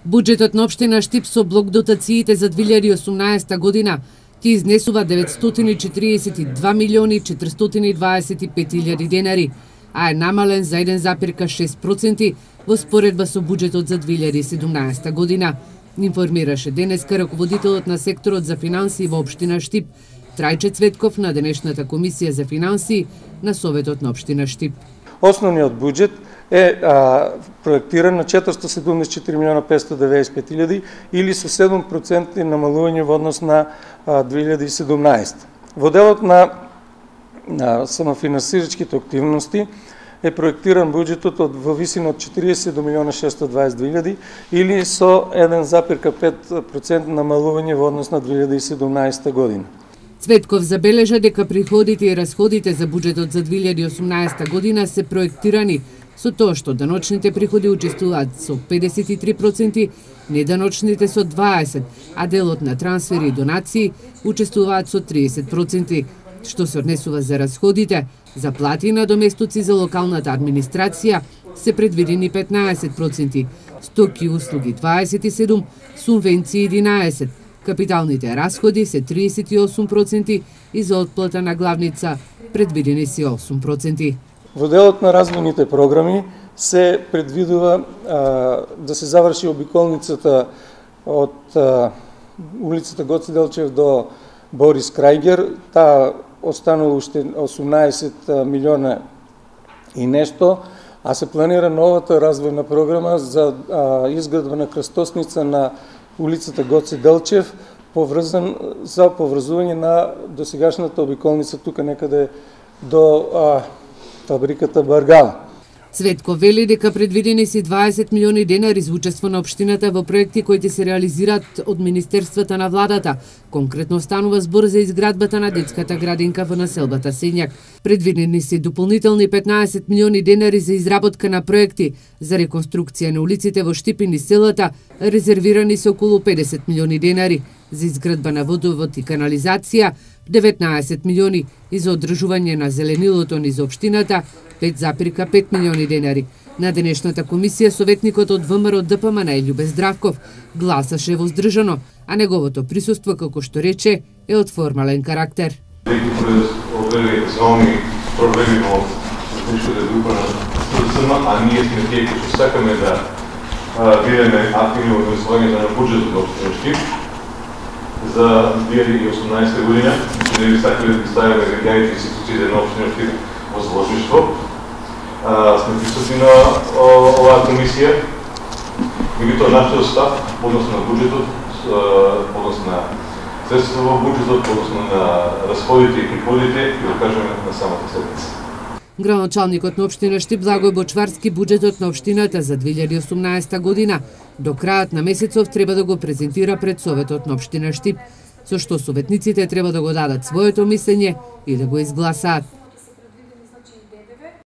Буџетот на општина Штип со блок дотациите за 2018 година ќе изнесува 942 милиони 425 илјади денари, а е намален за 1,6% во споредба со буџетот за 2017 година, информираше денеска раководителот на секторот за финансии во општина Штип, Трајче Цветков, на денешната комисија за финансии на Советот на општина Штип. Основниот буџет е проектиран на 474 милиона 595 илјади или со 7% намалување во однос на 2017. Во делот на самофинансирачките активности е проектиран буџетот во висина од 40 до милиона 622 илјади или со 1,5% намалување во однос на 2017 година. Цветков забележа дека приходите и расходите за буџетот за 2018 година се проектирани со тоа што даночните приходи учествуваат со 53%, неданочните со 20%, а делот на трансфери и донации учествуваат со 30%. Што се однесува за расходите, за плати и надоместоци за локалната администрација се предвидени 15%, стоки и услуги 27%, субвенции 11%, капиталните расходи се 38% и за отплата на главница предвидени се 8%. Во делот на развојните програми се предвидува да се заврши обиколницата од улицата Гоце Делчев до Борис Крајгер. Таа останува уште 18 милиона и нешто, а се планира новата развојна програма за изградба на крстосница на улицата Гоце Делчев, за поврзување на досегашната обиколница тука некаде до фабриката Баргала. Цветков вели дека предвидени се 20 милиони денари за учество на општината во проекти кои ќе се реализираат од Министерствата на владата. Конкретно станува збор за изградбата на детската градинка во населбата Сењак. Предвидени се дополнителни 15 милиони денари за изработка на проекти за реконструкција на улиците во Штип и селата, резервирани се околу 50 милиони денари за изградба на водовод и канализација, 19 милиони и за одржување на зеленилото низ општината, 5,5 милиони денари. На денешната комисија советникот од ВМРО ДПМН Љубе Здравков гласаше воздржано, а неговото присуство, како што рече, е од формален карактер. Проблеми во техничката група на СДСМ, а ние сме тие кои што сакаме да бидеме активни во однесувањето на буџетот во општина Штип за 2018 година. Не би сакали да ставиме граѓаните институциите на општина Штип во заложништво. Сме присутни на оваа комисија. Меѓутоа, нашиот став по однос на буџетот, по однос на средството во буџетот, по однос на расходите и приходите, ќе го кажеме на самата седница. Градоначалникот на општина Штип Благој Бочварски буџетот на општината за 2018 година до крајот на месецов треба да го презентира пред Советот на општина Штип, со што советниците треба да го дадат своето мислење и да го изгласаат.